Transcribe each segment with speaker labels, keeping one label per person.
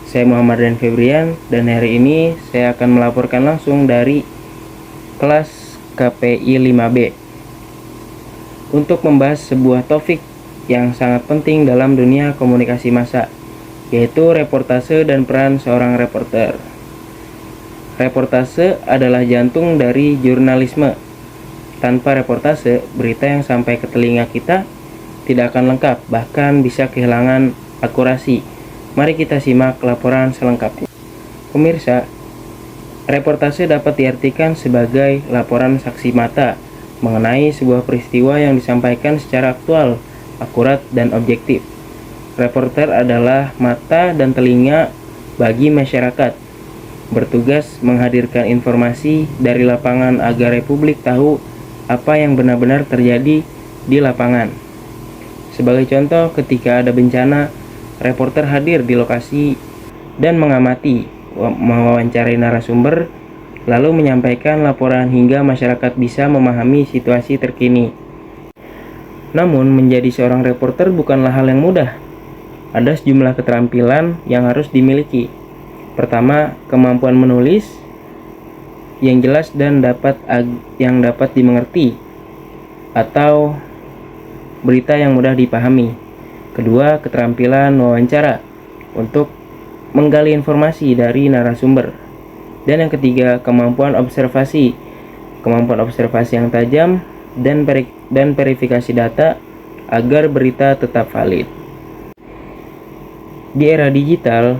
Speaker 1: Saya Muhammad Rian Febrian dan hari ini saya akan melaporkan langsung dari kelas KPI 5B untuk membahas sebuah topik yang sangat penting dalam dunia komunikasi massa, yaitu reportase dan peran seorang reporter. Reportase adalah jantung dari jurnalisme. Tanpa reportase, berita yang sampai ke telinga kita tidak akan lengkap, bahkan bisa kehilangan akurasi. Mari kita simak laporan selengkapnya. Pemirsa, reportase dapat diartikan sebagai laporan saksi mata mengenai sebuah peristiwa yang disampaikan secara aktual, akurat, dan objektif. Reporter adalah mata dan telinga bagi masyarakat, bertugas menghadirkan informasi dari lapangan agar publik tahu apa yang benar-benar terjadi di lapangan. Sebagai contoh, ketika ada bencana, reporter hadir di lokasi dan mengamati, mewawancarai narasumber, lalu menyampaikan laporan hingga masyarakat bisa memahami situasi terkini. Namun, menjadi seorang reporter bukanlah hal yang mudah. Ada sejumlah keterampilan yang harus dimiliki. Pertama, kemampuan menulis yang jelas dan dapat dimengerti atau berita yang mudah dipahami. Kedua, keterampilan wawancara untuk menggali informasi dari narasumber. Dan yang ketiga, kemampuan observasi yang tajam dan verifikasi data agar berita tetap valid. Di era digital,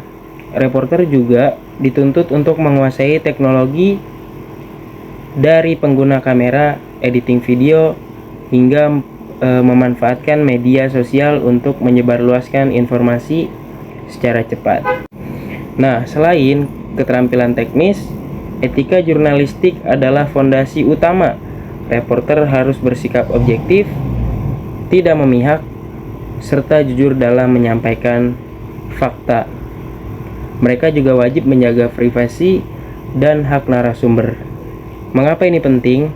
Speaker 1: reporter juga dituntut untuk menguasai teknologi dari pengguna kamera, editing video, hingga memanfaatkan media sosial untuk menyebarluaskan informasi secara cepat. Nah, selain keterampilan teknis, etika jurnalistik adalah fondasi utama. Reporter harus bersikap objektif, tidak memihak, serta jujur dalam menyampaikan fakta. Mereka juga wajib menjaga privasi dan hak narasumber. Mengapa ini penting?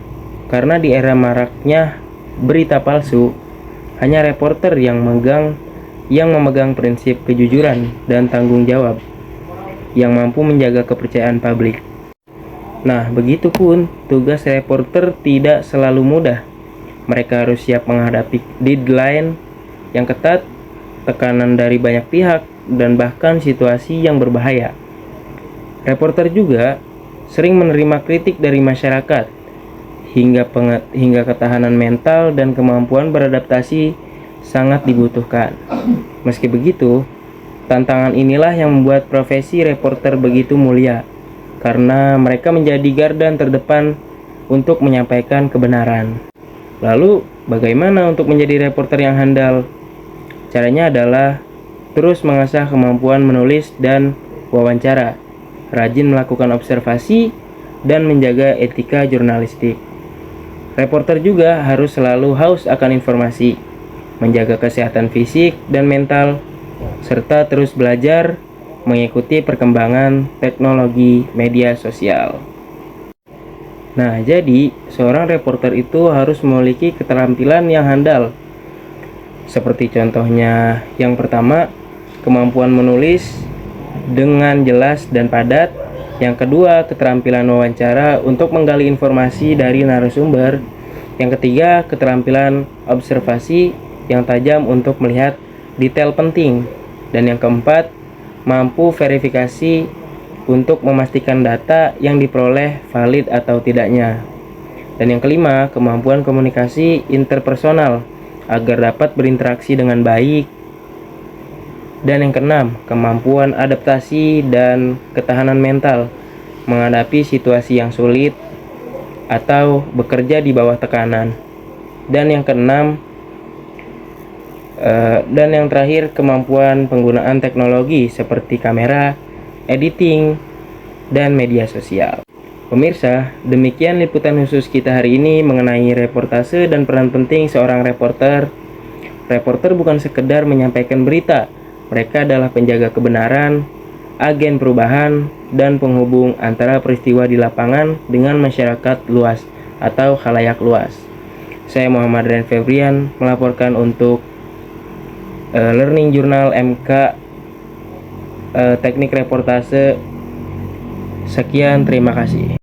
Speaker 1: Karena di era maraknya berita palsu, hanya reporter yang memegang prinsip kejujuran dan tanggung jawab yang mampu menjaga kepercayaan publik. Nah, begitupun tugas reporter tidak selalu mudah. Mereka harus siap menghadapi deadline yang ketat, tekanan dari banyak pihak, dan bahkan situasi yang berbahaya. Reporter juga sering menerima kritik dari masyarakat, hingga ketahanan mental dan kemampuan beradaptasi sangat dibutuhkan. Meski begitu, tantangan inilah yang membuat profesi reporter begitu mulia, karena mereka menjadi garda terdepan untuk menyampaikan kebenaran. Lalu, bagaimana untuk menjadi reporter yang handal? Caranya adalah terus mengasah kemampuan menulis dan wawancara, rajin melakukan observasi, dan menjaga etika jurnalistik. Reporter juga harus selalu haus akan informasi, menjaga kesehatan fisik dan mental, serta terus belajar mengikuti perkembangan teknologi media sosial. Nah, jadi seorang reporter itu harus memiliki keterampilan yang handal. Seperti contohnya, yang pertama, kemampuan menulis dengan jelas dan padat. Yang kedua, keterampilan wawancara untuk menggali informasi dari narasumber. Yang ketiga, keterampilan observasi yang tajam untuk melihat detail penting. Dan yang keempat, mampu verifikasi untuk memastikan data yang diperoleh valid atau tidaknya. Dan yang kelima, kemampuan komunikasi interpersonal agar dapat berinteraksi dengan baik. Dan yang keenam, kemampuan adaptasi dan ketahanan mental menghadapi situasi yang sulit atau bekerja di bawah tekanan. Dan yang keenam, dan yang terakhir, kemampuan penggunaan teknologi seperti kamera, editing, dan media sosial. Pemirsa, demikian liputan khusus kita hari ini mengenai reportase dan peran penting seorang reporter. Reporter bukan sekedar menyampaikan berita, mereka adalah penjaga kebenaran, agen perubahan, dan penghubung antara peristiwa di lapangan dengan masyarakat luas atau khalayak luas. Saya Muhammad Rian Febrian melaporkan untuk Learning Journal MK teknik reportase. Sekian, terima kasih.